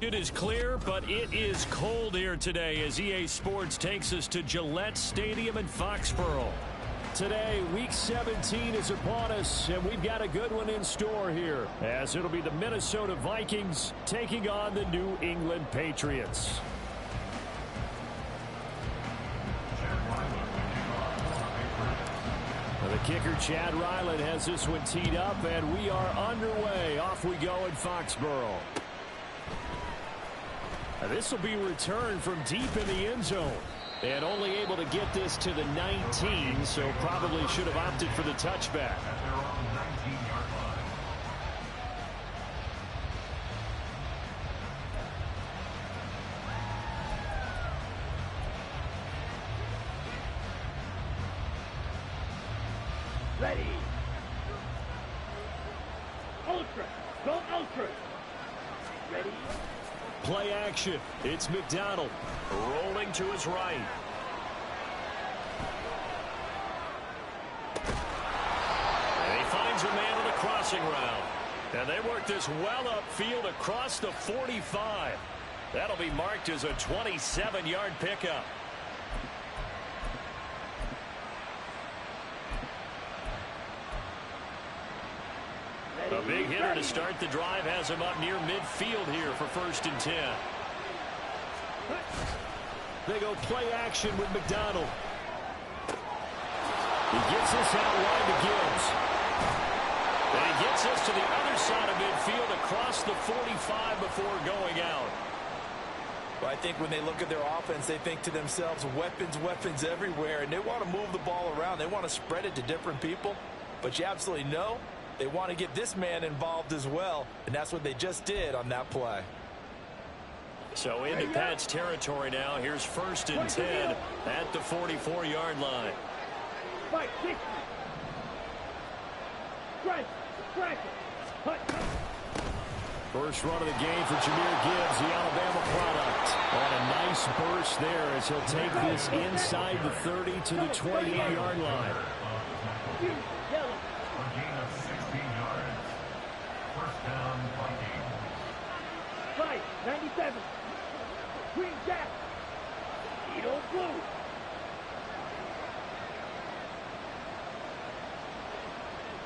It is clear, but it is cold here today as EA Sports takes us to Gillette Stadium in Foxborough. Today, Week 17 is upon us, and we've got a good one in store here, as it'll be the Minnesota Vikings taking on the New England Patriots. The kicker, Chad Ryland, has this one teed up, and we are underway. Off we go in Foxborough. This will be returned from deep in the end zone. And only able to get this to the 19, so probably should have opted for the touchback. Ready. Ultra. Go ultra. Ready. Play action. It's McDonald rolling to his right. And he finds a man on the crossing route. And they work this well upfield across the 45. That'll be marked as a 27-yard pickup. A big hitter to start the drive has him up near midfield here for 1st and 10. They go play action with McDonald. He gets this out wide to Gibbs. And he gets this to the other side of midfield across the 45 before going out. Well, I think when they look at their offense, they think to themselves, weapons, weapons everywhere, and they want to move the ball around. They want to spread it to different people, but you absolutely know they want to get this man involved as well, and that's what they just did on that play. So into Pat's territory now. Here's 1st and 10 at the 44-yard line. Fight, kick. Strike, strike. First run of the game for Jahmyr Gibbs, the Alabama product. On a nice burst there as he'll take this inside the 30 to the 28-yard line. Fight, 97. Green Jack. Edo Blue.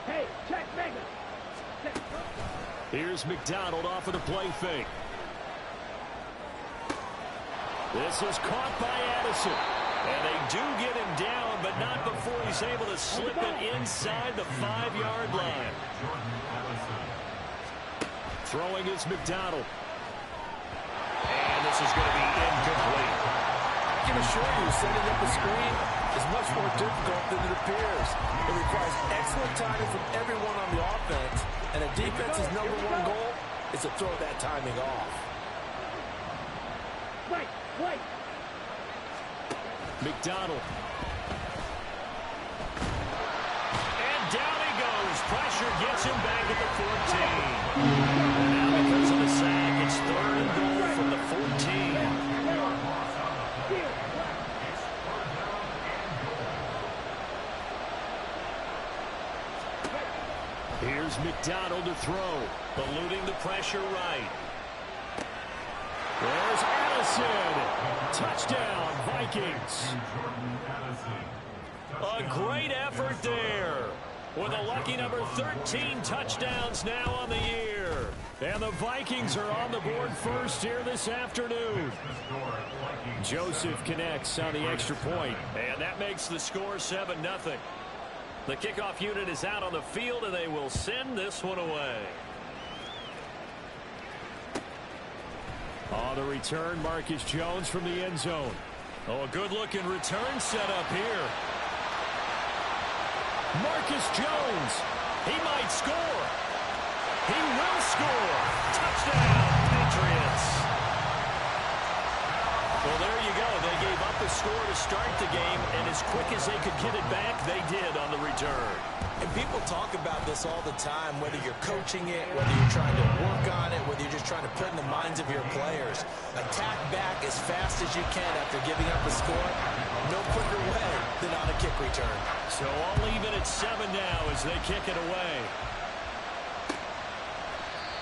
Hey, check Mega. Check. Here's McDonald off of the play fake. This is caught by Addison. And they do get him down, but not before he's able to slip it inside the 5-yard line. Throwing is McDonald. And this is going to be incomplete. I can assure you, setting up a screen is much more difficult than it appears. It requires excellent timing from everyone on the offense, and a defense's #1 goal is to throw that timing off. Right, right. McDonald. And down he goes. Pressure gets him back at the 14. And now because of the sack, it's 3rd and goal from the 14. Here's McDonald to throw. Eluding the pressure right. There's Addison. Touchdown, Vikings. A great effort there. With a lucky number 13 touchdowns now on the year. And the Vikings are on the board first here this afternoon. Joseph connects on the extra point. And that makes the score 7-0. The kickoff unit is out on the field, and they will send this one away. On the return, Marcus Jones from the end zone. Oh, a good-looking return set up here. Marcus Jones. He might score. He will score. Touchdown, Patriots. Well, there you go. They gave up the score to start the game, and as quick as they could get it back, they did on the return. And people talk about this all the time, whether you're coaching it, whether you're trying to work on it, whether you're just trying to put in the minds of your players. Attack back as fast as you can after giving up a score. No quicker way than on a kick return. So all even at 7 now as they kick it away.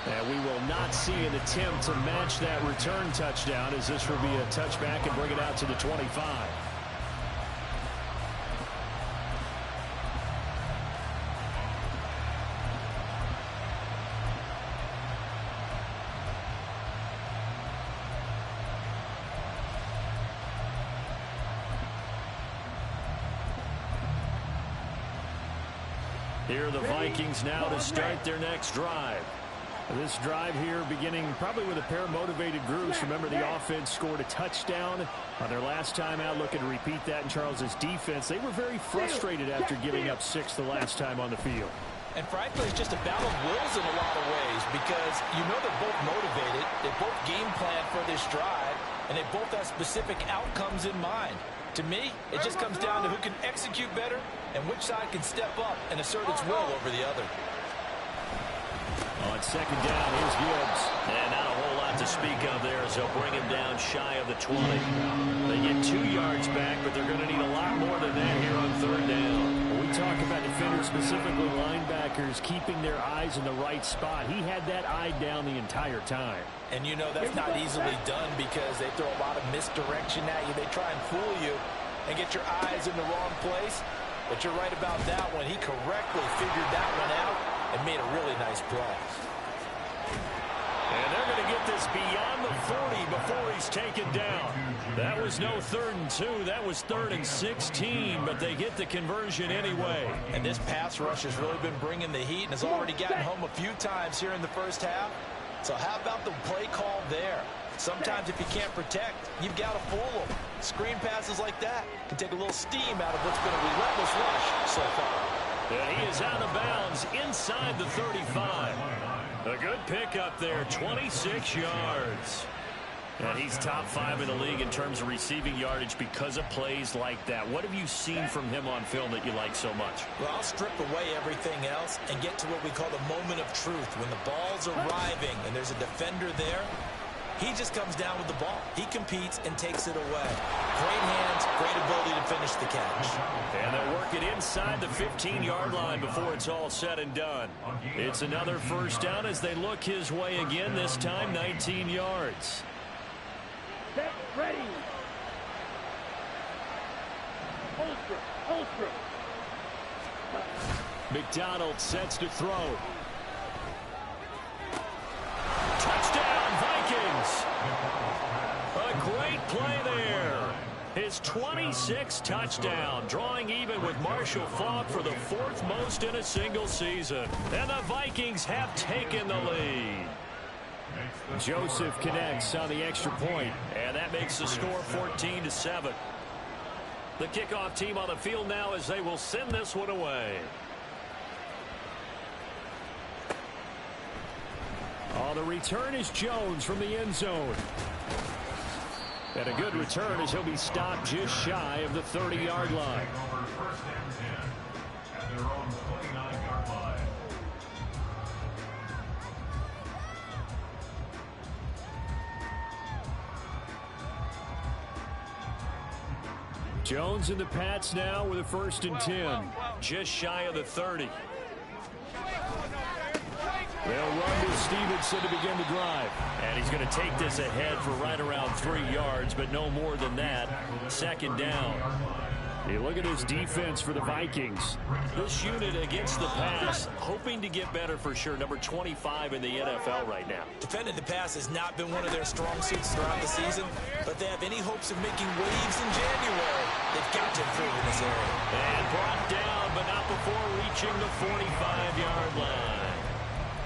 And we will not see an attempt to match that return touchdown, as this will be a touchback and bring it out to the 25. Here are the Vikings now to start their next drive. This drive here beginning probably with a pair of motivated groups. Remember, the offense scored a touchdown on their last time out. Looking to repeat that in Charles's defense. They were very frustrated after giving up 6 the last time on the field. And frankly, it's just a battle of wills in a lot of ways, because you know they're both motivated. They both game plan for this drive, and they both have specific outcomes in mind. To me, it just comes down to who can execute better and which side can step up and assert its will over the other. On second down, here's Gibbs. And not a whole lot to speak of there, as they'll bring him down shy of the 20. They get 2 yards back, but they're going to need a lot more than that here on third down. When we talk about defenders, specifically linebackers, keeping their eyes in the right spot, he had that eye down the entire time. And you know that's not easily done, because they throw a lot of misdirection at you. They try and fool you and get your eyes in the wrong place. But you're right about that one. He correctly figured that one out and made a really nice play. And they're going to get this beyond the 40 before he's taken down. That was no 3rd and 2. That was 3rd and 16, but they get the conversion anyway. And this pass rush has really been bringing the heat and has already gotten home a few times here in the first half. So how about the play call there? Sometimes if you can't protect, you've got to fool them. Screen passes like that can take a little steam out of what's been a relentless rush so far. And he is out of bounds inside the 35. A good pickup there, 26 yards. And he's top 5 in the league in terms of receiving yardage because of plays like that. What have you seen from him on film that you like so much? Well, I'll strip away everything else and get to what we call the moment of truth. When the ball's arriving and there's a defender there, he just comes down with the ball. He competes and takes it away. Great hands, great ability to finish the catch. And they'll work it inside the 15-yard line before it's all said and done. It's another first down as they look his way again, this time 19 yards. Set, ready. Holstrom. McDonald sets to throw. Touchdown, Vikings! A great play there. His 26th touchdown, drawing even with Marshall Faulk for the 4th most in a single season. And the Vikings have taken the lead. Joseph connects on the extra point, and that makes the score 14-7. The kickoff team on the field now as they will send this one away. The return is Jones from the end zone. And a good return as he'll be stopped just shy of the 30-yard line. Jones and the Pats now with a 1st and 10. Just shy of the 30. They'll run to Stevenson to begin the drive. And he's going to take this ahead for right around 3 yards, but no more than that. 2nd down. You look at his defense for the Vikings. This unit against the pass, hoping to get better for sure. Number 25 in the NFL right now. Defending the pass has not been one of their strong suits throughout the season, but they have any hopes of making waves in January. They've got to improve in this area. And brought down, but not before reaching the 45-yard line.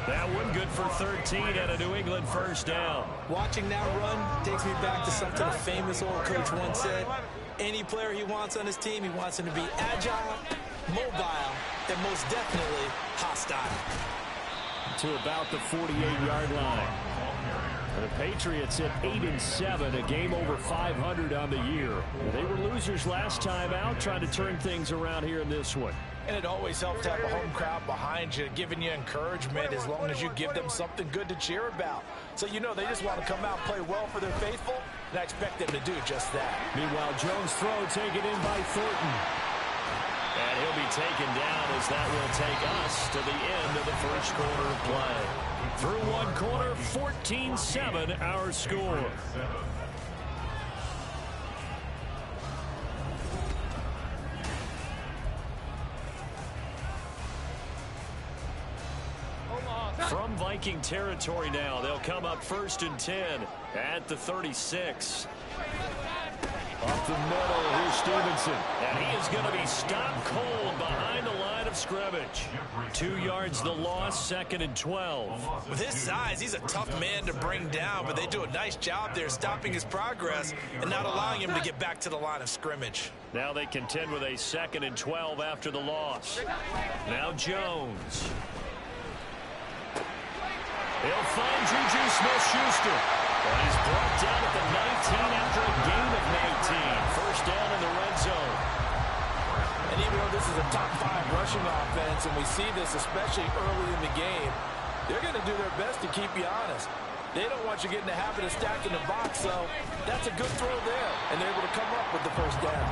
That one good for 13 and a New England 1st down. Watching that run takes me back to something a famous old coach once said. Any player he wants on his team, he wants him to be agile, mobile, and most definitely hostile. To about the 48-yard line. The Patriots at 8-7, a game over 500 on the year. They were losers last time out, trying to turn things around here in this one. And it always helps to have a home crowd behind you, giving you encouragement as long as you give them something good to cheer about. So you know they just want to come out and play well for their faithful, and I expect them to do just that. Meanwhile, Jones' throw taken in by Thornton. And he'll be taken down as that will take us to the end of the first quarter of play. Through one quarter, 14-7 our score. From Viking territory now, they'll come up 1st and 10 at the 36. Up the middle, here's Stevenson. And he is going to be stopped cold behind the line of scrimmage. 2 yards the loss, 2nd and 12. With his size, he's a tough man to bring down, but they do a nice job there stopping his progress and not allowing him to get back to the line of scrimmage. Now they contend with a 2nd and 12 after the loss. Now Jones. He'll find Juju Smith-Schuster. And he's brought down at the 19 after a gain of 19. First down in the red zone. And even though this is a top 5 rushing offense, and we see this especially early in the game, they're going to do their best to keep you honest. They don't want you getting the habit of stacking the box, so that's a good throw there. And they're able to come up with the first down.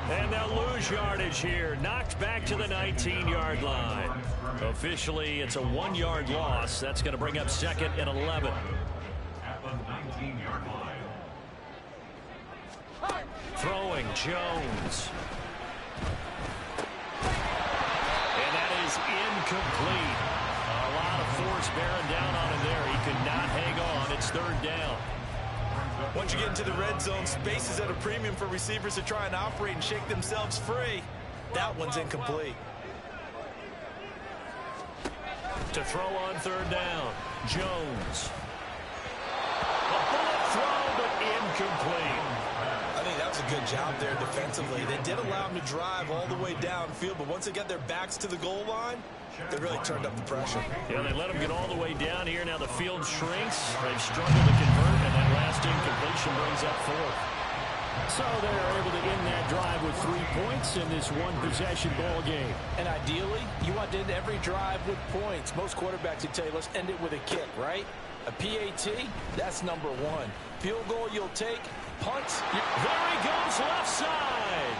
And they'll lose yardage here. Knocked back to the 19-yard line. Officially, it's a 1-yard loss. That's going to bring up 2nd and 11. At the 19-yard line. Throwing Jones. And that is incomplete. A lot of force bearing down on him there. He could not hang on. It's 3rd down. Once you get into the red zone, space is at a premium for receivers to try and operate and shake themselves free. That one's incomplete. To throw on 3rd down, Jones. A bullet throw, but incomplete. I think that was a good job there defensively. They did allow him to drive all the way downfield, but once they got their backs to the goal line, they really turned up the pressure. Yeah, they let him get all the way down here. Now the field shrinks. They've struggled to convert, and that last incompletion brings up 4th. So they're able to end that drive with 3 points in this one-possession ball game. And ideally, you want to end every drive with points. Most quarterbacks would tell you, let's end it with a kick, right? A PAT, that's number 1. Field goal you'll take. Punts. There he goes left side.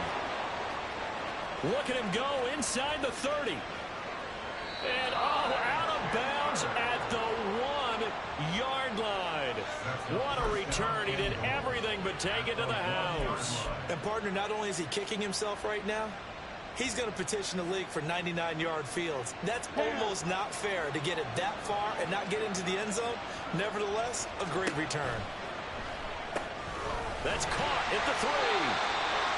Look at him go inside the 30. And out of bounds at the 1-yard line. What a return. He did everything but take it to the house. And, partner, not only is he kicking himself right now, he's going to petition the league for 99-yard fields. That's almost not fair to get it that far and not get into the end zone. Nevertheless, a great return. That's caught at the 3.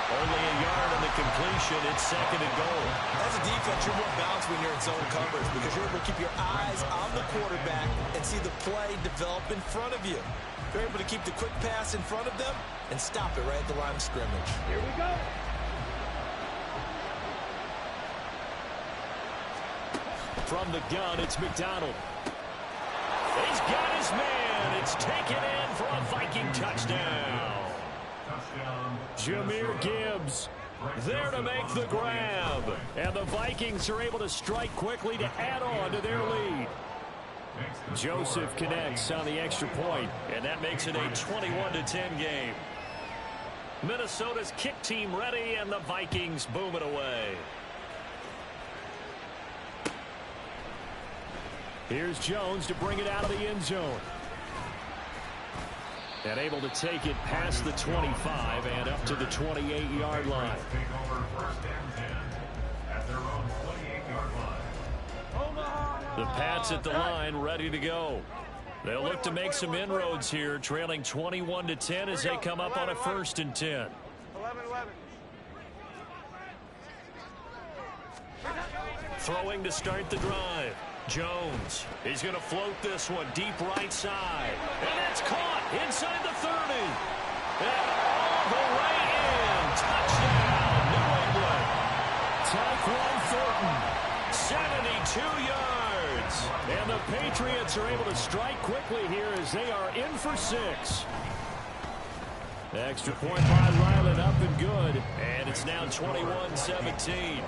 Only a yard on the completion. It's 2nd and goal. As a defense, you're more balanced when you're in zone coverage because you're able to keep your eyes on the quarterback and see the play develop in front of you. You're able to keep the quick pass in front of them and stop it right at the line of scrimmage. Here we go. From the gun, it's McDonald. He's got his man. It's taken in for a Viking touchdown. Jahmyr Gibbs there to make the grab. And the Vikings are able to strike quickly to add on to their lead. Joseph connects on the extra point, and that makes it a 21-10 game. Minnesota's kick team ready, and the Vikings boom it away. Here's Jones to bring it out of the end zone. And able to take it past the 25 and up to the 28-yard line. The Pats at the line, ready to go. They'll look to make some inroads here, trailing 21-10 as they come up on a 1st and 10. 11-11. Throwing to start the drive. Jones. He's going to float this one deep right side. And that's caught inside the 30. And all the way in. Touchdown, New England. Tyquan Thornton, 72 yards. And the Patriots are able to strike quickly here as they are in for 6. Extra point by Ryland up and good. And it's now 21-17.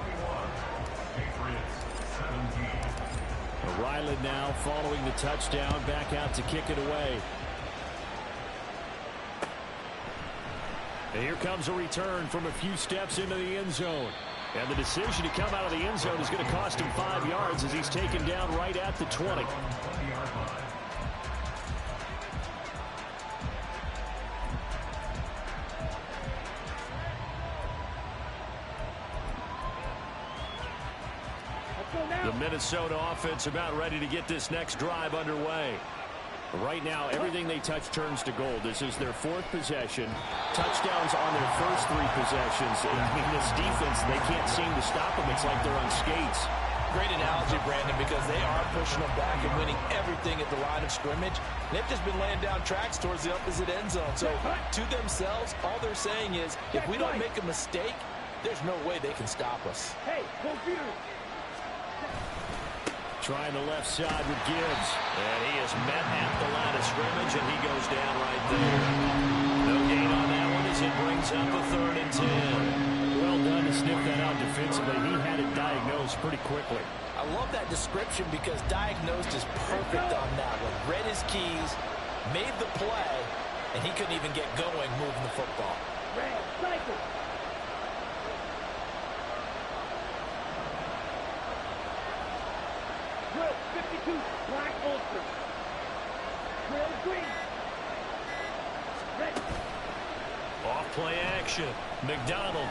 Ryland now following the touchdown, back out to kick it away. And here comes a return from a few steps into the end zone. And the decision to come out of the end zone is going to cost him 5 yards as he's taken down right at the 20. The Minnesota offense about ready to get this next drive underway. Right now, everything they touch turns to gold. This is their 4th possession. Touchdowns on their first 3 possessions. I mean, this defense, they can't seem to stop them. It's like they're on skates. Great analogy, Brandon, because they are pushing them back and winning everything at the line of scrimmage. They've just been laying down tracks towards the opposite end zone. So, to themselves, all they're saying is, if we don't make a mistake, there's no way they can stop us. Hey, computer. Trying the left side with Gibbs. And he is met at the line of scrimmage, and he goes down right there. No gain on that one as it brings up a 3rd and 10. Well done to sniff that out defensively. He had it diagnosed pretty quickly. I love that description because diagnosed is perfect on that one. Read his keys, made the play, and he couldn't even get going moving the football. Red, cycle. Drill 52, black ultra. Drill green. Red. Off play action. McDonald.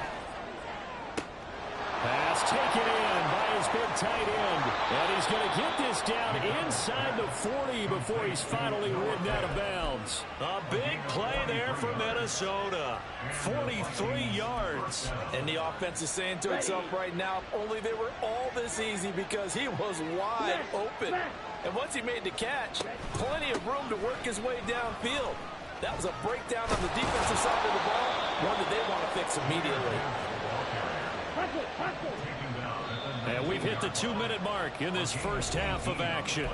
Pass taken in by his big tight end. And he's going to get this down inside the 40 before he's finally ridden out of bounds. A big play there for Minnesota. 43 yards. And the offense is saying to itself right now, if only they were all this easy because he was wide open. And once he made the catch, plenty of room to work his way downfield. That was a breakdown on the defensive side of the ball, one that they want to fix immediately. And we've hit the 2-minute mark in this first half of action.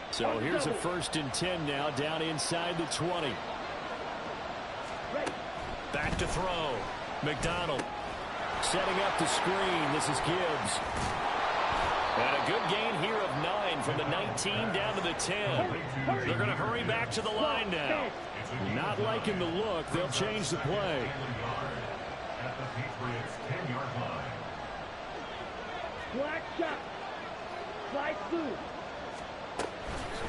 So here's a 1st and 10 now, down inside the 20. Back to throw. McDonald setting up the screen. This is Gibbs. And a good gain here of 9 from the 19 down to the 10. They're going to hurry back to the line now. Not liking the look. They'll change the play. At the Patriots' 10-yard line. Black shot. Slide through.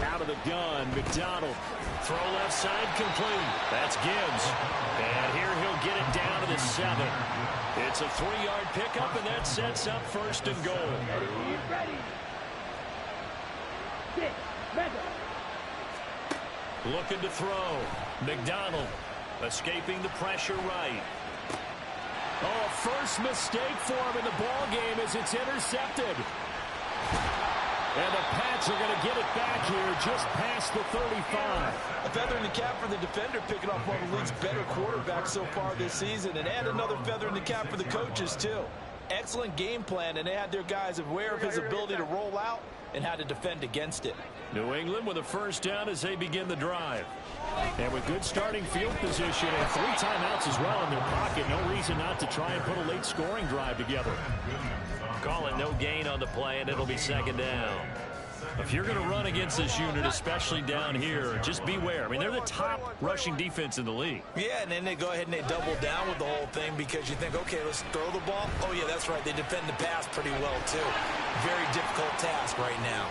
Out of the gun, McDonald. Throw left side complete. That's Gibbs. And here he'll get it down to the 7. It's a 3-yard pickup, and that sets up 1st and goal. Ready. 6. Mega. Looking to throw. McDonald escaping the pressure right. Oh, first mistake for him in the ball game as it's intercepted. And the Pats are going to get it back here just past the 35. A feather in the cap for the defender, picking off one of the league's better quarterbacks so far this season. And add another feather in the cap for the coaches, too. Excellent game plan, and they had their guys aware of his ability to roll out and how to defend against it. New England with a 1st down as they begin the drive. And with good starting field position and 3 timeouts as well in their pocket, no reason not to try and put a late scoring drive together. Calling no gain on the play, and it'll be 2nd down. If you're going to run against this unit, especially down here, just beware. I mean, they're the top rushing defense in the league. Yeah, and then they go ahead and they double down with the whole thing because you think, okay, let's throw the ball. Oh, yeah, that's right. They defend the pass pretty well, too. Very difficult task right now.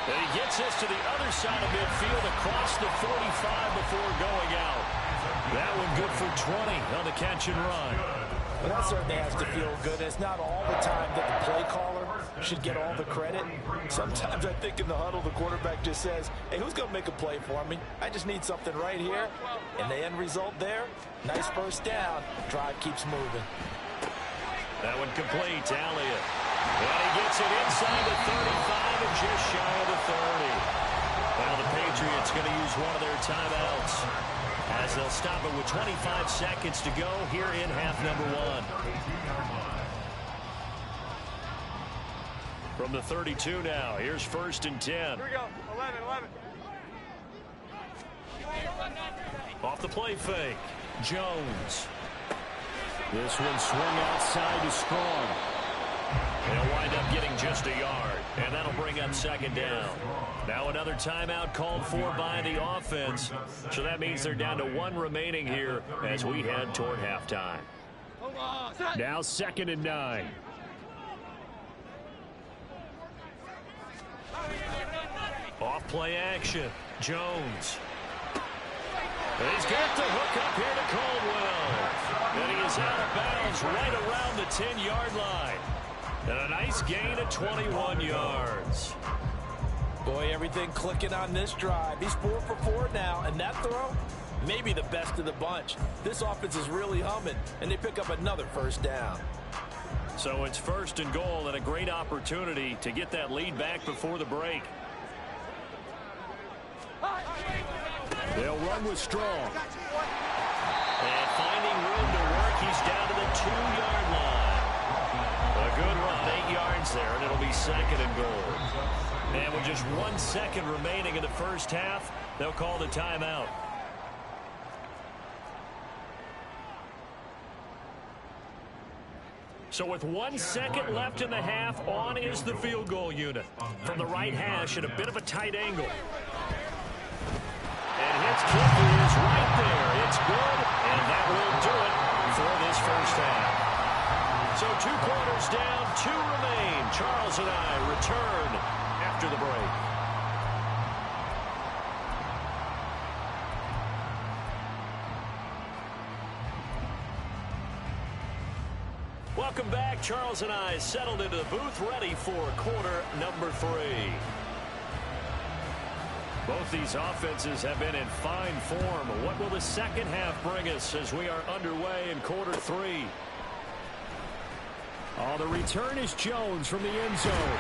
And he gets us to the other side of midfield across the 45 before going out. That one good for 20 on the catch and run. Well, that certainly has to feel good. It's not all the time that the play caller should get all the credit. Sometimes I think in the huddle, the quarterback just says, hey, who's going to make a play for me? I just need something right here. And the end result there, nice 1st down. Drive keeps moving. That one complete to Elliott. And he gets it inside the 35 and just shy of the 30. Well, the Patriots going to use one of their timeouts as they'll stop it with 25 seconds to go here in half number 1. From the 32 now, here's 1st and 10. Here we go. 11. Off the play fake. Jones. This one swung outside to Strong. They'll wind up getting just a yard. And that'll bring up second down. Now another timeout called for by the offense. So that means they're down to one remaining here as we head toward halftime. Now 2nd and 9. Off play action. Jones. And he's got the hook up here to Caldwell. And he is out of bounds right around the 10-yard line. And a nice gain of 21 yards. Boy, everything clicking on this drive. He's 4 for 4 now, and that throw, maybe the best of the bunch. This offense is really humming, and they pick up another first down. So it's 1st and goal and a great opportunity to get that lead back before the break. They'll run with Strong. And finding room to work, he's down to the 2-yard line. A good run, 8 yards there, and it'll be 2nd and goal. And with just 1 second remaining in the first half, they'll call the timeout. So with 1 second left in the half, on is the field goal unit. From the right hash at a bit of a tight angle. And his kicker is right there. It's good, and that will do it for this first half. So 2 quarters down, 2 remain. Charles and I return after the break. Welcome back. Charles and I settled into the booth, ready for quarter number 3. Both these offenses have been in fine form. What will the second half bring us as we are underway in quarter 3? Oh, the return is Jones from the end zone.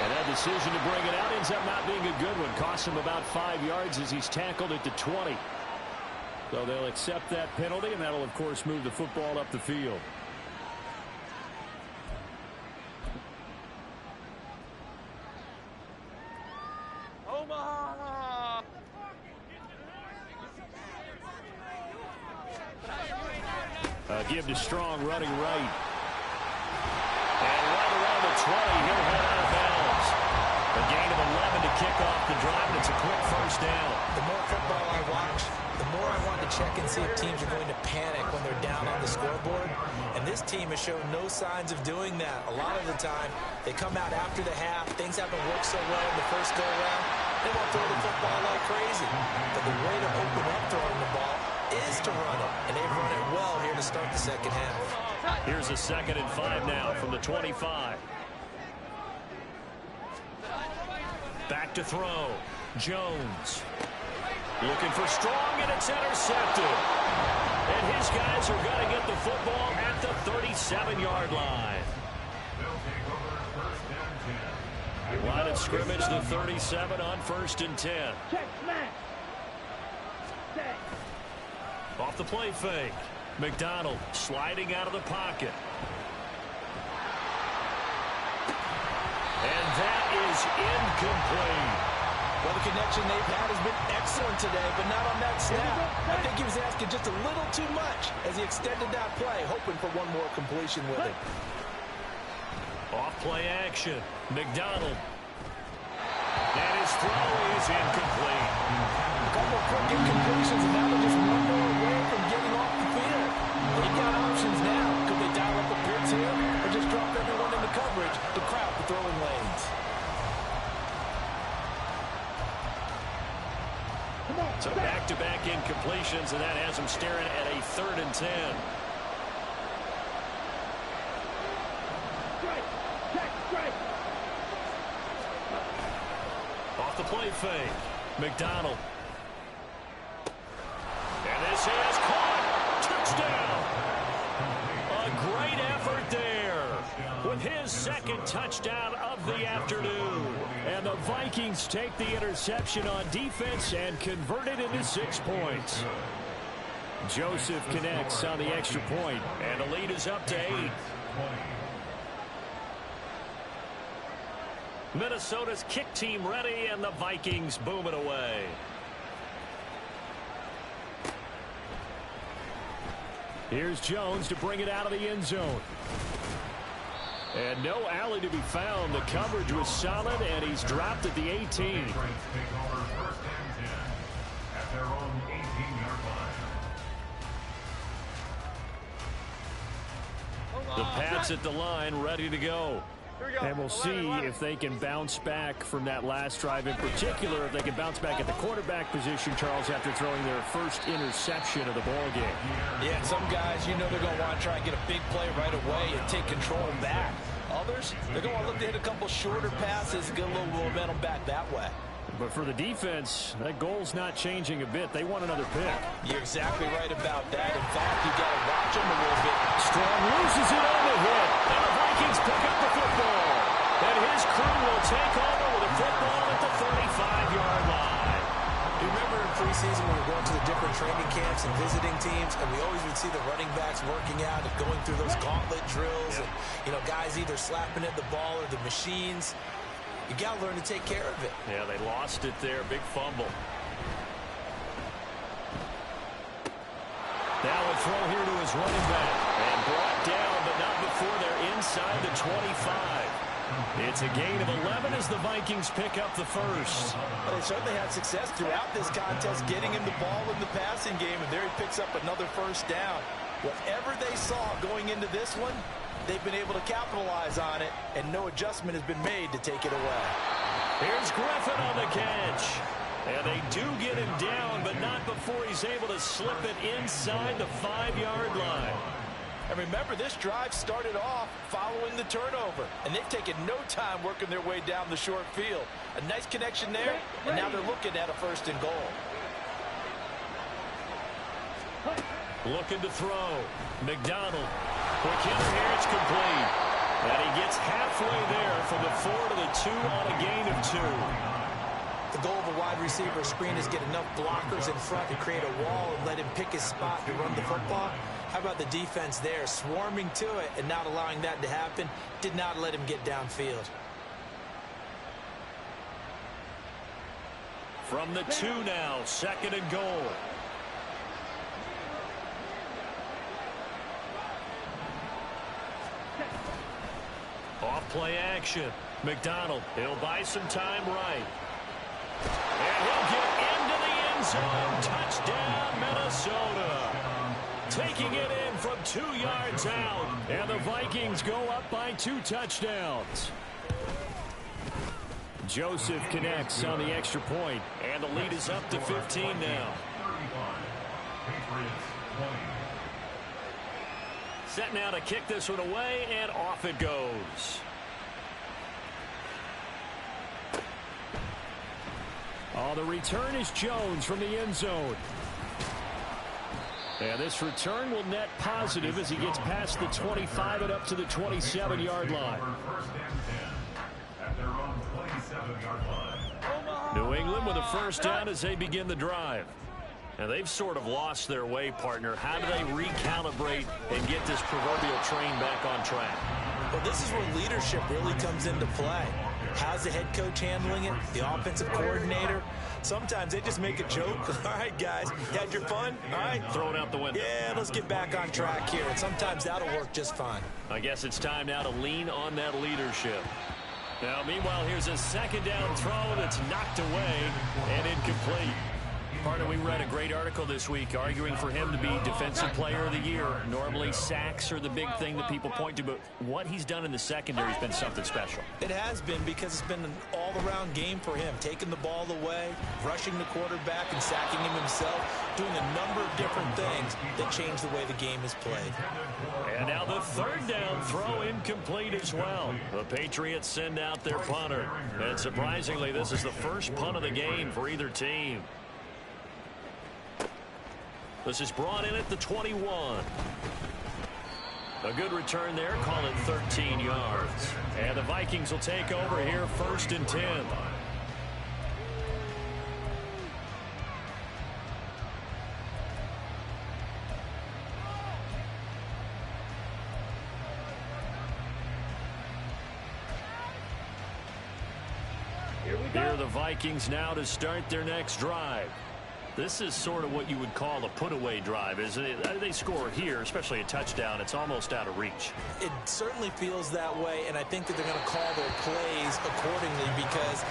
And that decision to bring it out ends up not being a good one. Costs him about 5 yards as he's tackled at the 20. So they'll accept that penalty, and that'll, of course, move the football up the field. Give to Strong, running right. And right around the 20, he'll head out of bounds. A gain of 11 to kick off the drive, and it's a quick first down. The more football I watch, the more I want to check and see if teams are going to panic when they're down on the scoreboard. And this team has shown no signs of doing that. A lot of the time, they come out after the half. Things haven't worked so well in the first go-around. They won't throw the football like crazy. But the way to open up throwing the ball is to run it. And they've run it well here to start the second half. Here's a 2nd and 5 now from the 25. Back to throw. Jones. Looking for Strong, and it's intercepted. And his guys are going to get the football at the 37-yard line. Line of scrimmage, the 37 on 1st and 10. Check, smash. Check. Off the play fake. McDonald sliding out of the pocket. And that is incomplete. Well, the connection they've had has been excellent today, but not on that snap. I think he was asking just a little too much as he extended that play, hoping for one more completion with it. Off play action. McDonald. And his throw is incomplete. A couple of quick incompletions, and now they're just one more away from getting off the field. They've got options now. Could they dial up a blitz here or just drop everyone into coverage to crowd the throwing lanes? So back-to-back incompletions, and that has them staring at a 3rd and 10. Off the play fake. McDonald. And this is caught. Touchdown. A great effort there with his 2nd touchdown of the afternoon. And the Vikings take the interception on defense and convert it into 6 points. Joseph connects on the extra point, and the lead is up to 8. Minnesota's kick team ready, and the Vikings boom it away. Here's Jones to bring it out of the end zone. And no alley to be found. The coverage was solid, and he's dropped at the 18. Take over 1st and 10 at their own 18-yard line. The Pats at the line, ready to go. And we'll see if they can bounce back from that last drive, in particular, if they can bounce back at the quarterback position, Charles, after throwing their first interception of the ball game. Yeah, some guys, you know they're going to want to try and get a big play right away and take control back. Others, they're going to look to hit a couple shorter passes and get a little momentum back that way. But for the defense, that goal's not changing a bit. They want another pick. You're exactly right about that. In fact, you got to watch them a little bit. Strong loses it on the hit. And the Vikings pick up the football. And his crew will take over with a football at the 35-yard line. You remember in preseason when we were going to the different training camps and visiting teams, and we always would see the running backs working out and going through those gauntlet drills, and guys either slapping at the ball or the machines. You got to learn to take care of it. Yeah, they lost it there. Big fumble. Now a throw here to his running back. And brought down, but not before they're inside the 25. It's a gain of 11 as the Vikings pick up the first. Well, they certainly had success throughout this contest getting him the ball in the passing game, and there he picks up another first down. Whatever they saw going into this one, they've been able to capitalize on it, and no adjustment has been made to take it away. Here's Griffin on the catch. And they do get him down, but not before he's able to slip it inside the 5-yard line. And remember, this drive started off following the turnover, and they've taken no time working their way down the short field. A nice connection there, and now they're looking at a 1st and goal. Looking to throw. McDonald. Quick hitter here, it's complete. And he gets halfway there from the 4 to the 2 on a gain of 2. The goal of a wide receiver screen is get enough blockers in front to create a wall and let him pick his spot to run the football. How about the defense there, swarming to it and not allowing that to happen? Did not let him get downfield. From the 2 now, 2nd and goal. Off play action. McDonald, he'll buy some time right. And he'll get into the end zone. Touchdown, Minnesota. Taking it in from 2 yards out. And the Vikings go up by 2 touchdowns. Joseph connects on the extra point. And the lead is up to 15 now. 35. Patriots 20. Set now to kick this one away, and off it goes. Oh, the return is Jones from the end zone. And this return will net positive as he gets past the 25 and up to the 27-yard line. 1st and 10 at their own 27-yard line. New England with a first down as they begin the drive. Now, they've sort of lost their way, partner. How do they recalibrate and get this proverbial train back on track? Well, this is where leadership really comes into play. How's the head coach handling it? The offensive coordinator? Sometimes they just make a joke. All right, guys, you had your fun? All right. Throw it out the window. Yeah, let's get back on track here. And sometimes that'll work just fine. I guess it's time now to lean on that leadership. Now, meanwhile, here's a 2nd down throw that's knocked away and incomplete. Partner, we read a great article this week arguing for him to be Defensive Player of the Year. Normally, sacks are the big thing that people point to, but what he's done in the secondary has been something special. It has been because it's been an all-around game for him, taking the ball away, rushing the quarterback and sacking him himself, doing a number of different things that change the way the game is played. And now the 3rd down throw incomplete as well. The Patriots send out their punter. And surprisingly, this is the first punt of the game for either team. This is brought in at the 21. A good return there, call it 13 yards. And the Vikings will take over here 1st and 10. Here are the Vikings now to start their next drive. This is sort of what you would call a put-away drive, isn't it? They score here, especially a touchdown. It's almost out of reach. It certainly feels that way, and I think that they're going to call their plays accordingly because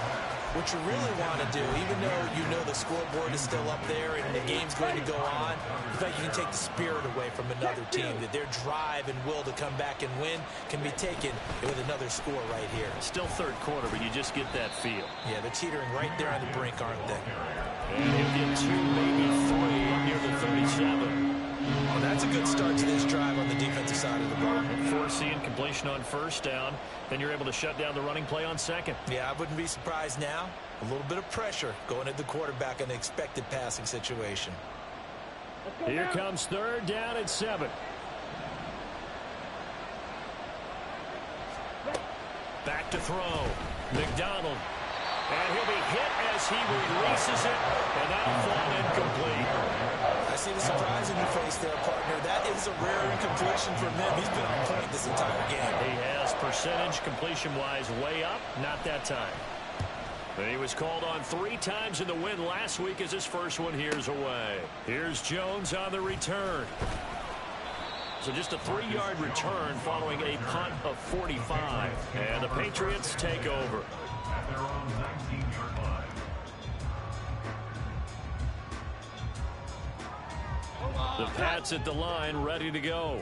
what you really want to do, even though you know the scoreboard is still up there and the game's going to go on, I think you can take the spirit away from another team, that their drive and will to come back and win can be taken with another score right here. Still third quarter, but you just get that feel. Yeah, they're teetering right there on the brink, aren't they? And he'll get 2, maybe 3 up near the 37. Well, that's a good start to this drive on the defensive side of the ball. Forcing completion on first down, then you're able to shut down the running play on second. Yeah, I wouldn't be surprised now. A little bit of pressure going at the quarterback in an expected passing situation. Here comes third down at 7. Back to throw. McDonald. And he'll be hit as he releases it, and that'll fall incomplete. I see the surprise in your face there, partner. That is a rare incompletion from him. He's been on point this entire game. He has percentage completion-wise way up, not that time. And he was called on 3 times in the win last week as his first one here's away. Here's Jones on the return. So just a 3-yard return following a punt of 45. And the Patriots take over. At their own 19-yard line. The Pats at the line, ready to go.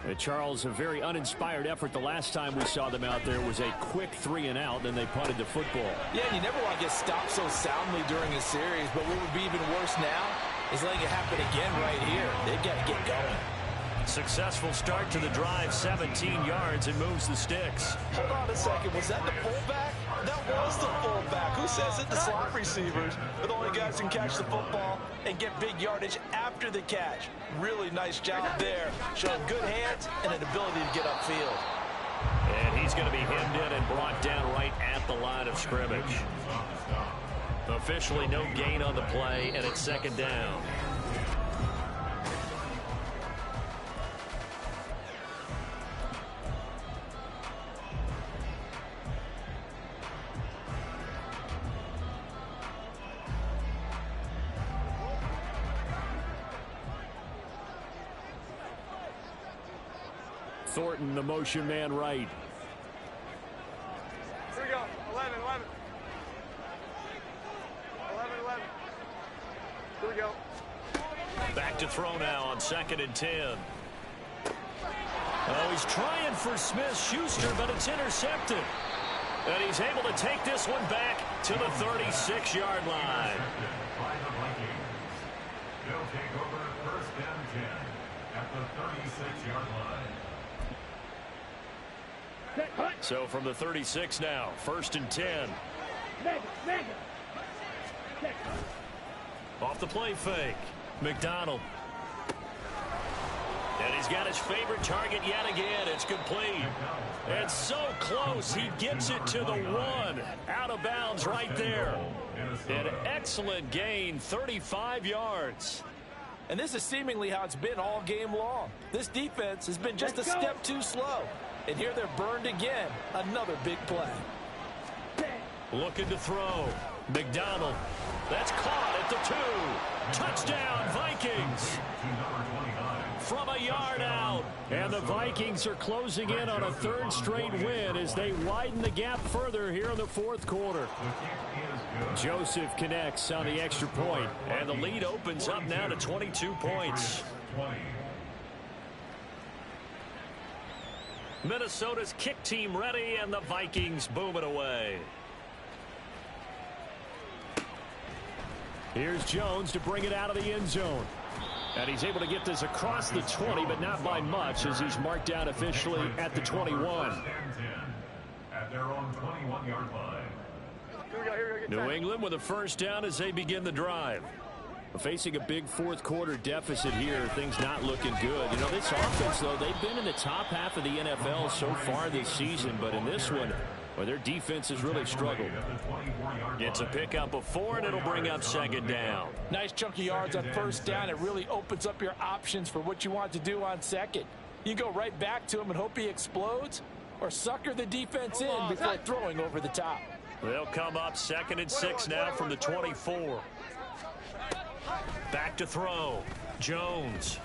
And Charles, a very uninspired effort. The last time we saw them out there was a quick 3-and-out, then they punted the football. Yeah, and you never want to get stopped so soundly during a series, but what would be even worse now is letting it happen again right here. They've got to get going. Successful start to the drive, 17 yards, and moves the sticks. Hold on a second. Was that the fullback? That was the fullback. Who says it? The slot receivers. But the only guys who can catch the football and get big yardage after the catch. Really nice job there. Showing good hands and an ability to get upfield. And he's going to be hemmed in and brought down right at the line of scrimmage. Officially no gain on the play, and it's second down. Thornton, the motion man right. Here we go. 11. 11. Here we go. Back to throw now on 2nd and 10. Oh, he's trying for Smith-Schuster, but it's intercepted. And he's able to take this one back to the 36-yard line. By the Vikings. They'll take over first and 10 at the 36-yard line. So from the 36 now, 1st and 10. Off the play fake. McDonald. And he's got his favorite target yet again. It's complete. And so close, he gets it to the 1. Out of bounds right there. An excellent gain, 35 yards. And this is seemingly how it's been all game long. This defense has been just a step too slow. And here they're burned again. Another big play. Looking to throw. McDonald. That's caught at the 2. Touchdown, Vikings. From a yard out. And the Vikings are closing in on a 3rd straight win as they widen the gap further here in the 4th quarter. Joseph connects on the extra point, and the lead opens up now to 22 points. Minnesota's kick team ready, and the Vikings boom it away. Here's Jones to bring it out of the end zone. And he's able to get this across the 20, but not by much, as he's marked down officially at the 21. At their own 21-yard line. New England with a first down as they begin the drive. Facing a big 4th quarter deficit here, things not looking good. You know, this offense, though, they've been in the top half of the NFL so far this season, but in this one, well, their defense has really struggled. It's a pickup of 4, and it'll bring up 2nd down. Nice chunky yards on first down. It really opens up your options for what you want to do on 2nd. You go right back to him and hope he explodes, or sucker the defense in before throwing over the top. They'll come up 2nd and 6 now from the 24. to throw. Jones.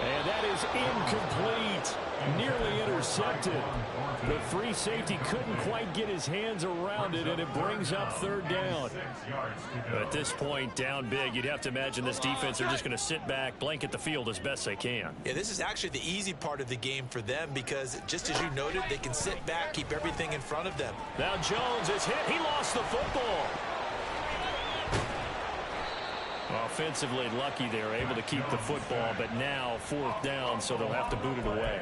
And that is incomplete. Nearly intercepted. The free safety couldn't quite get his hands around it, and it brings up third down. At this point, down big, you'd have to imagine this defense are just going to sit back, blanket the field as best they can. Yeah, this is actually the easy part of the game for them because, just as you noted, they can sit back, keep everything in front of them. Now Jones is hit. He lost the football. Offensively lucky they're able to keep the football, but now fourth down, so they'll have to boot it away.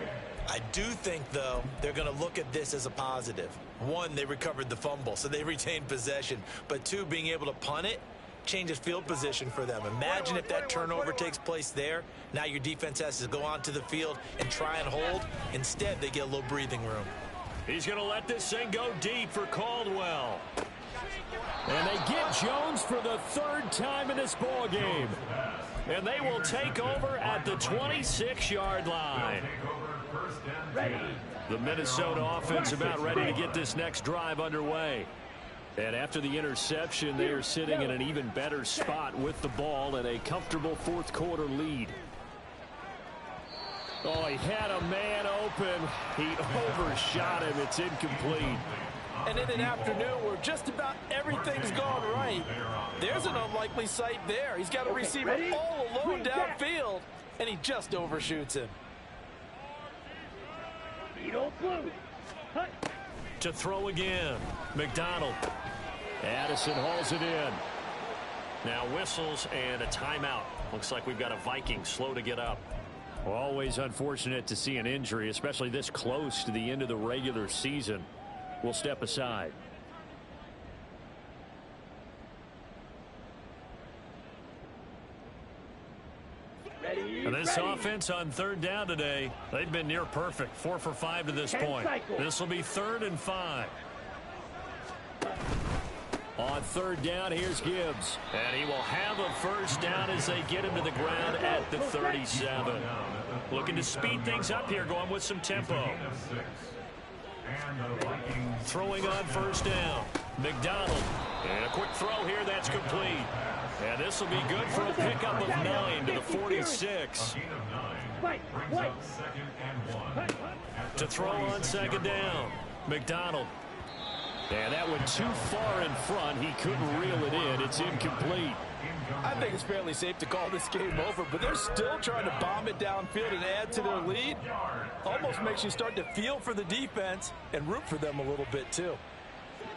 I do think, though, they're going to look at this as a positive. One, they recovered the fumble, so they retained possession. But two, being able to punt it changes field position for them. Imagine if that turnover takes place there. Now your defense has to go onto the field and try and hold. Instead, they get a little breathing room. He's going to let this thing go deep for Caldwell. And they get Jones for the third time in this ball game. And they will take over at the 26-yard line. The Minnesota offense about ready to get this next drive underway. And after the interception, they are sitting in an even better spot with the ball and a comfortable fourth quarter lead. Oh, he had a man open. He overshot him. It's incomplete. And in an afternoon where just about everything's gone right, there's an unlikely sight there. He's got a receiver all alone downfield, and he just overshoots him. To throw again. McDonald. Addison hauls it in. Now whistles and a timeout. Looks like we've got a Viking slow to get up. Well, always unfortunate to see an injury, especially this close to the end of the regular season. We'll step aside. And this offense on third down today, they've been near perfect. 4 for 5 to this point. This will be 3rd and 5. On third down, here's Gibbs. And he will have a first down as they get him to the ground at the 37. Looking to speed things up here, going with some tempo. Throwing on first down. McDonald. And a quick throw here, that's complete. And this will be good for a pickup of 9 to the 46. To throw on second down. McDonald. And that went too far in front. He couldn't reel it in. It's incomplete. I think it's fairly safe to call this game over, but they're still trying to bomb it downfield and add to their lead. Almost makes you start to feel for the defense and root for them a little bit, too.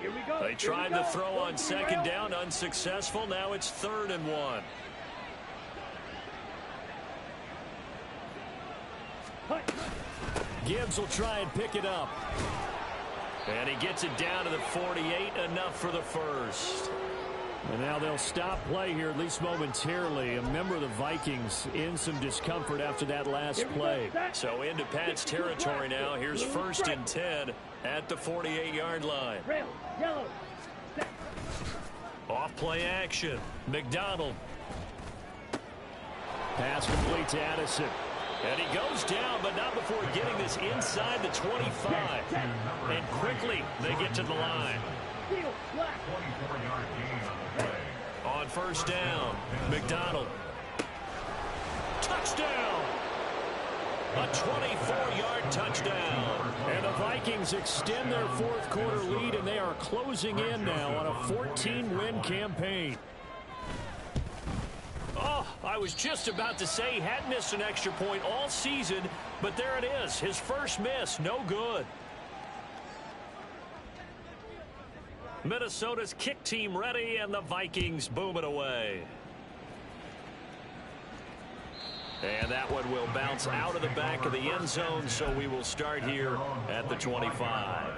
Here we go. They tried to throw on second down, unsuccessful. Now it's 3rd and 1. Gibbs will try and pick it up. And he gets it down to the 48, enough for the first. And now they'll stop play here, at least momentarily. A member of the Vikings in some discomfort after that last play. So into Pat's territory now. Here's 1st and 10 at the 48-yard line. Off play action. McDonald. Pass complete to Addison. And he goes down, but not before getting this inside the 25. And quickly, they get to the line. On first down, McDonald. Touchdown! A 24-yard touchdown. And the Vikings extend their fourth quarter lead, and they are closing in now on a 14-win campaign. Oh, I was just about to say he hadn't missed an extra point all season, but there it is. His first miss, no good. Minnesota's kick team ready, and the Vikings boom it away. And that one will bounce out of the back of the end zone, so we will start here at the 25.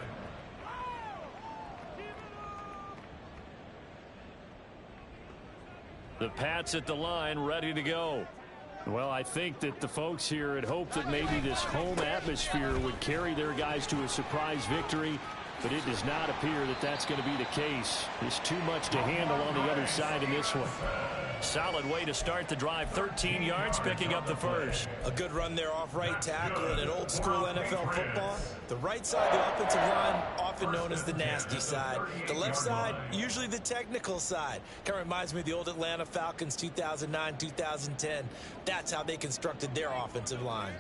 The Pats at the line, ready to go. Well, I think that the folks here had hoped that maybe this home atmosphere would carry their guys to a surprise victory. but it does not appear that that's going to be the case. There's too much to handle on the other side in this one. Solid way to start the drive. 13 yards, picking up the first. A good run there off right tackle in an old school NFL football. The right side of the offensive line, often known as the nasty side. The left side, usually the technical side. Kind of reminds me of the old Atlanta Falcons 2009-2010. That's how they constructed their offensive line.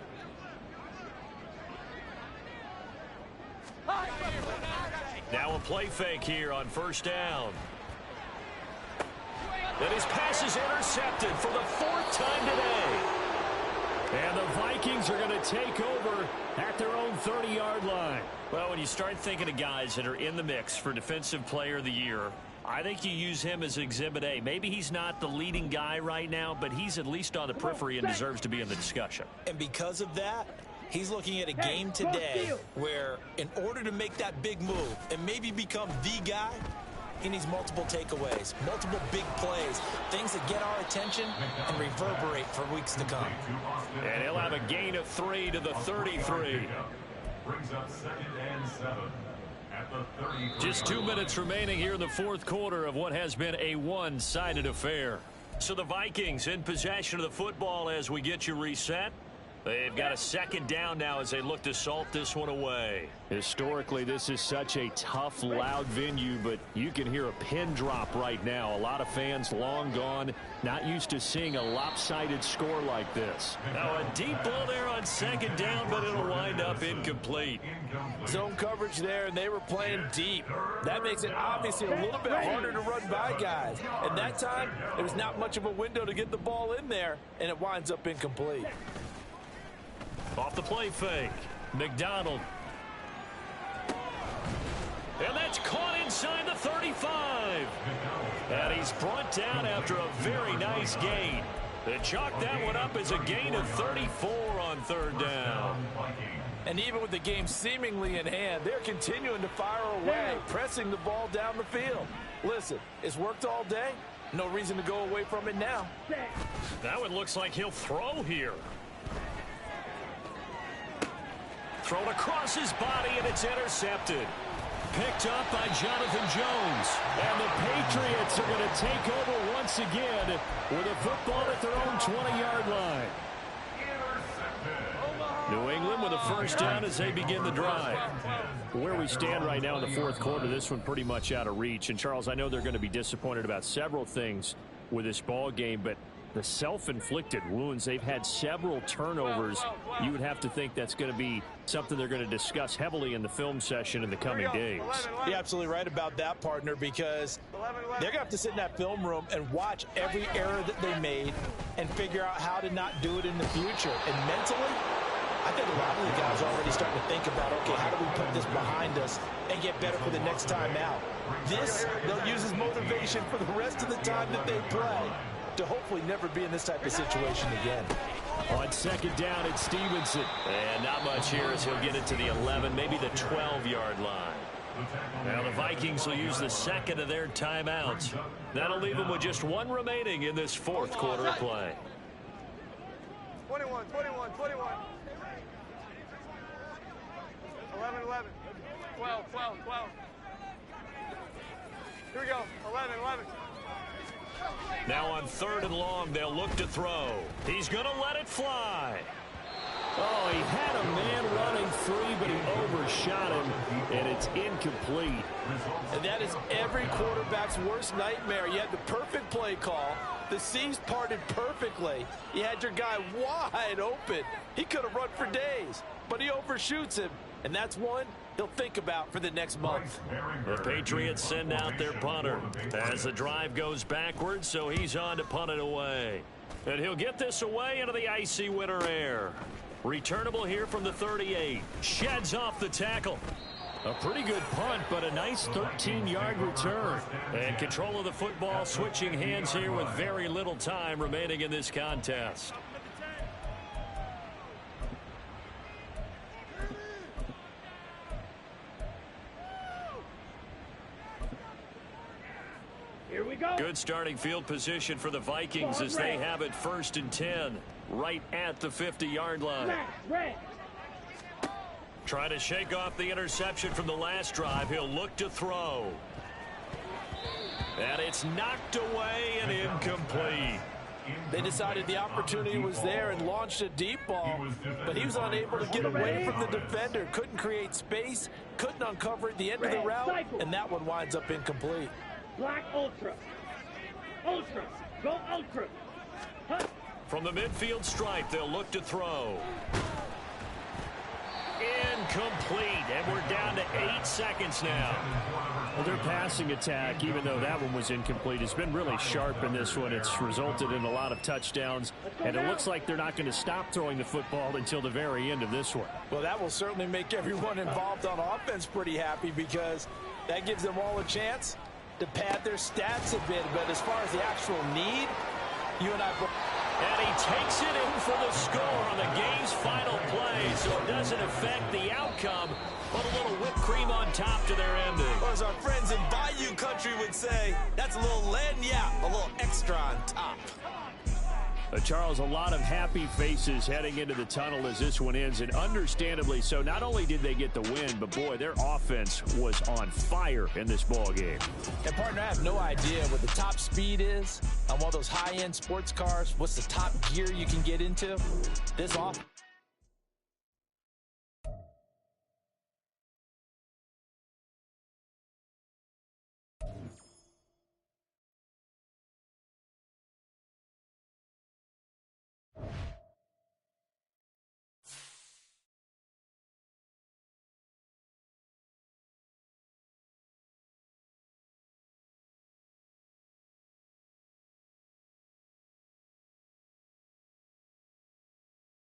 Now a play fake here on first down. And his pass is intercepted for the 4th time today. And the Vikings are going to take over at their own 30-yard line. Well, when you start thinking of guys that are in the mix for Defensive Player of the Year, I think you use him as Exhibit A. Maybe he's not the leading guy right now, but he's at least on the periphery and deserves to be in the discussion. And because of that, he's looking at a game today where in order to make that big move and maybe become the guy, he needs multiple takeaways, multiple big plays, things that get our attention and reverberate for weeks to come. And he'll have a gain of 3 to the 33. Brings up 2nd and 7 at the 33. Just 2 minutes remaining here in the 4th quarter of what has been a one-sided affair. So the Vikings in possession of the football as we get you reset. They've got a 2nd down now as they look to salt this one away. Historically, this is such a tough, loud venue, but you can hear a pin drop right now. A lot of fans long gone, not used to seeing a lopsided score like this. Now a deep ball there on 2nd down, but it'll wind up incomplete. Zone coverage there, and they were playing deep. That makes it obviously a little bit harder to run by guys. And that time, there was not much of a window to get the ball in there, and it winds up incomplete. Off the play fake. McDonald. And that's caught inside the 35. And he's brought down after a very nice gain. They chalk that one up as a gain of 34 on 3rd down. And even with the game seemingly in hand, they're continuing to fire away, pressing the ball down the field. Listen, it's worked all day. No reason to go away from it now. That one looks like he'll throw here. Thrown across his body, and it's intercepted. Picked up by Jonathan Jones. And the Patriots are going to take over once again with a football at their own 20-yard line. New England with a 1st down as they begin the drive. Where we stand right now in the 4th quarter, this one pretty much out of reach. And, Charles, I know they're going to be disappointed about several things with this ball game, but the self-inflicted wounds, they've had several turnovers. You would have to think that's going to be something they're going to discuss heavily in the film session in the coming days. You're absolutely right about that, partner, because they're going to have to sit in that film room and watch every error that they made and figure out how to not do it in the future. And mentally, I think a lot of the guys are already starting to think about, okay, how do we put this behind us and get better for the next time out? This, they'll use as motivation for the rest of the time that they play to hopefully never be in this type of situation again. On 2nd down, it's Stevenson. And not much here as he'll get it to the 11, maybe the 12-yard line. Now the Vikings will use the 2nd of their timeouts. That'll leave them with just 1 remaining in this 4th quarter of play. 21, 21, 21. 11, 11. 12, 12, 12. Here we go. 11, 11. Now on 3rd and long, they'll look to throw. He's going to let it fly. Oh, he had a man running free, but he overshot him, and it's incomplete. And that is every quarterback's worst nightmare. You had the perfect play call. The seams parted perfectly. You had your guy wide open. He could have run for days, but he overshoots him. And that's one he'll think about for the next month. The Patriots send out their punter as the drive goes backwards, so he's on to punt it away. And he'll get this away into the icy winter air. Returnable here from the 38. Sheds off the tackle. A pretty good punt, but a nice 13-yard return. And control of the football switching hands here with very little time remaining in this contest. Here we go. Good starting field position for the Vikings as they have it 1st and 10 right at the 50-yard line. Trying to shake off the interception from the last drive. He'll look to throw. And it's knocked away and incomplete. They decided the opportunity was there and launched a deep ball, but he was unable to get away from the defender. Couldn't create space, couldn't uncover at the end of the route, and that one winds up incomplete. Black ultra. Ultra. Go ultra. Huh. From the midfield stripe, they'll look to throw. Incomplete, and we're down to 8 seconds now. Well, their passing attack, even though that one was incomplete, has been really sharp in this one. It's resulted in a lot of touchdowns, and it looks like they're not going to stop throwing the football until the very end of this one. Well, that will certainly make everyone involved on offense pretty happy, because that gives them all a chance to pad their stats a bit. But as far as the actual need, you and I both... And he takes it in for the score on the game's final play, so it doesn't affect the outcome, but a little whipped cream on top to their ending. Well, as our friends in Bayou Country would say, that's a little lagniappe, a little extra on top. Charles, a lot of happy faces heading into the tunnel as this one ends, and understandably so. Not only did they get the win, but boy, their offense was on fire in this ball game. And partner, I have no idea what the top speed is on one of those high-end sports cars. What's the top gear you can get into? This offense